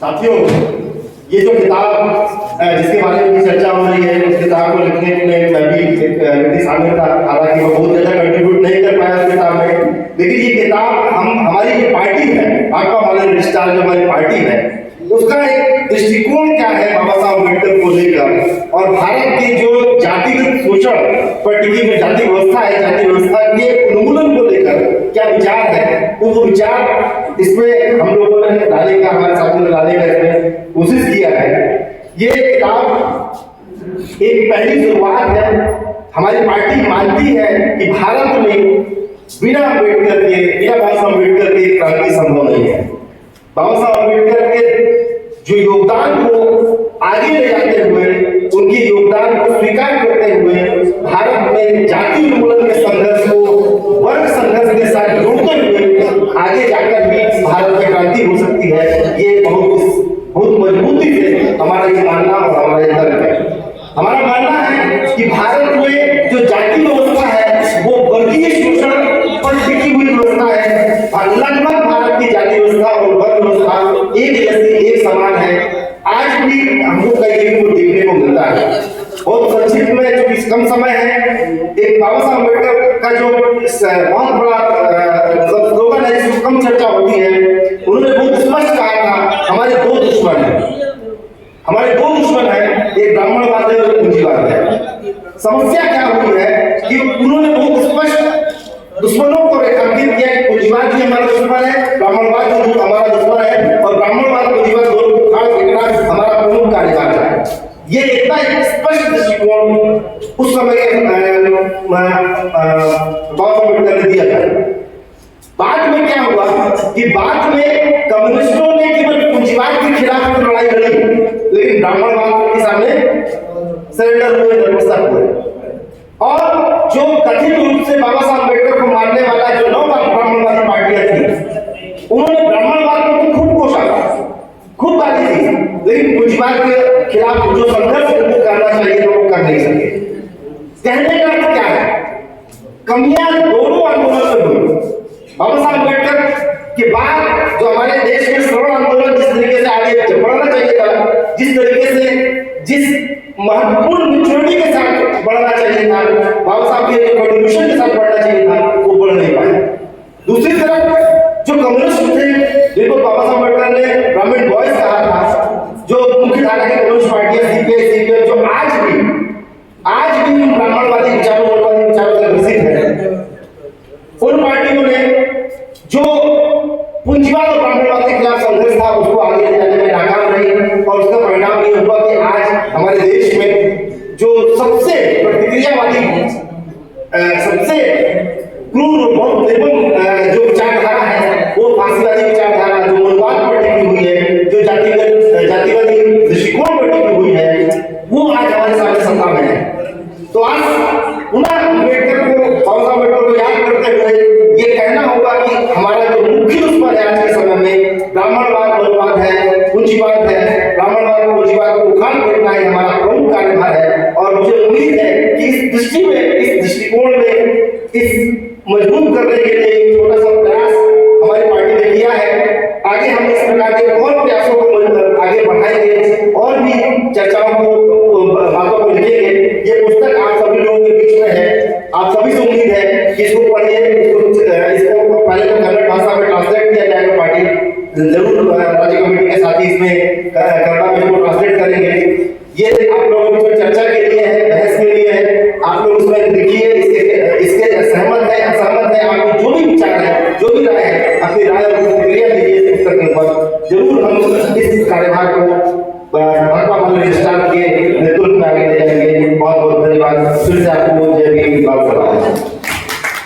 साथियों, ये जो किताब जिसके बारे में चर्चा हो रही है, उस किताब को लिखने में मैं भी एक व्यक्ति शामिल था। हालांकि मैं बहुत ज़्यादा कंट्रीब्यूट नहीं कर पाया उस किताब में, लेकिन ये किताब हमारी जो पार्टी है, आपका हमारे रिश्तेदार जो हमारी पार्टी है, उसका एक दृष्टिकोण क्या है बाबा साहब अम्बेडकर को लेकर, और भारत के जो जातिगत शोषण पर टिकी हुई जाति व्यवस्था है, जाति व्यवस्था के उन्मूलन को लेकर क्या विचार है, वो विचार इसमें हम लोगों ने डालने का, हमारे साथियों ने डालने का इसमें कोशिश किया है। ये किताब एक पहली शुरुआत है। हमारी पार्टी मानती है कि भारत में बिना अम्बेडकर के, बिना बाबा साहब अम्बेडकर के क्रांति संभव नहीं है। बाबा साहब अम्बेडकर के जो योगदान को आगे ले जाते हुए, उनके योगदान को स्वीकार करते हुए भारत में जाति उन्मूलन के संघर्ष को वर्ग संघर्ष के साथ जोड़ते हुए आगे जाकर भी भारत में क्रांति हो सकती है। ये बहुत मजबूती से हमारा ये मानना और हमारा ये तर्क है। हमारा मानना है कि भारत में जो जाति व्यवस्था है वो वर्गीय शोषण पर टिकी हुई व्यवस्था है। लगभग भारत की जाति व्यवस्था और वर्ग व्यवस्था एक जैसी, एक समान है। आज भी हमको कहीं को देखने को मिलता है। बहुत संक्षिप्त में, जो कम समय है, एक बाबा साहब अम्बेडकर का जो बहुत बड़ा स्लोगन है जिसमें कम चर्चा होती है, उन्होंने बहुत स्पष्ट कहा था, हमारे दो दुश्मन है, हमारे दो दुश्मन है, एक ब्राह्मणवाद है और पूंजीवाद है। समस्या क्या हुई है कि उन्होंने बहुत स्पष्ट दुश्मनों को रेखांकित किया कि पूंजीवाद भी हमारा दुश्मन है, ब्राह्मणवाद भी हमारा दुश्मन है, और ब्राह्मणवाद पूंजीवाद दोनों को उखाड़ फेंकना हमारा प्रमुख कार्यकाल है। ये इतना स्पष्ट दृष्टिकोण उस समय बाबा साहब अम्बेडकर ने दिया था। बाद में क्या हुआ कि बाद में कम्युनिस्टों ने केवल पूंजीवाद के खिलाफ लड़ाई लड़ी, लेकिन ब्राह्मणवाद के सामने सरेंडर हुए, नतमस्तक हुए। और जो कथित रूप से बाबा साहब अम्बेडकर को मारने वाला जो नौ ब्राह्मणवादी पार्टियां थी, उन्होंने ब्राह्मणवाद को खूब कोसा, खूब गाली दी, लेकिन पूंजीवाद के खिलाफ जो संघर्ष करना चाहिए तो वो कर नहीं सके। कहने का अर्थ क्या है? कमियां दोनों आंदोलन में हुई। बाबा साहब अम्बेडकर के बाद जो हमारे देश में श्रवण आंदोलन जिस तरीके से आगे बढ़ना चाहिए था, जिस तरीके से, जिस महत्वपूर्ण मेच्योरिटी के साथ बढ़ना चाहिए था, बाबा साहब के कंट्रीब्यूशन के साथ बढ़ना चाहिए था, वो बढ़ नहीं पाया। दूसरी तरफ जो कम्युनिस्ट थे, जिनको बाबा साहब अम्बेडकर ने ब्राह्मण बॉयज कहा था, जो मुख्य धारा की कम्युनिस्ट पार्टियां सीपीआई, जो आज भी ब्राह्मणवादी विचारों से ग्रसित है, उन पार्टियों ने जो पूंजीवाद और ब्राह्मणवाद के खिलाफ संघर्ष था उसको आगे ले जाने में नाकाम रही, और उसका परिणाम ये हुआ कि आज हमारे देश में जो सबसे प्रतिक्रियावादी, सबसे क्रूर, बहुत निर्मम जो विचारधारा है, वो फांसीवादी विचारधारा, जो मूलवाद पर टिकी हुई है, जो जातिवादी दृष्टिकोण पर टिकी हुई है, वो आज हमारे सामने सत्ता में है। तो आज पुनः अम्बेडकर को, बाबा साहब अम्बेडकर को याद करते हुए ये कहना होगा कि हमारा जो मुख्य दुश्मन है आज के समय में ब्राह्मणवाद, मूलवाद है, पूंजीवाद है। ब्राह्मणवाद, पूंजीवाद को उखाड़ फेंकना ही हमारा प्रमुख कार्यभार है, और मुझे उम्मीद है कि इस दृष्टि में, इस दृष्टिकोण में, इस मजबूत करने के लिए एक छोटा सा प्रयास हमारी पार्टी ने किया है। आगे हम इस प्रकार के और प्रयासों को आगे बढ़ाएंगे और भी चर्चाओं को, बातों को लिखेंगे। ये पुस्तक आप सभी लोगों के बीच में है, आप सभी से उम्मीद है कि इसको पढ़िए, इसको पहले तो कन्नड़ भाषा में ट्रांसलेट किया जाएगा। पार्टी जरूर राज्य कमेटी के साथ ही इसमें कन्नड़ में इसको ट्रांसलेट करेंगे। ये आप लोगों के बीच चर्चा के लिए है, बहस के लिए है। आप लोग उसमें देखिए, इसके सहमत है, असहमत है, आपके जो भी विचार है, जो भी राय है, अपनी राय और प्रतिक्रिया दीजिए इस पुस्तक के ऊपर। जरूर हम इस कार्यभार को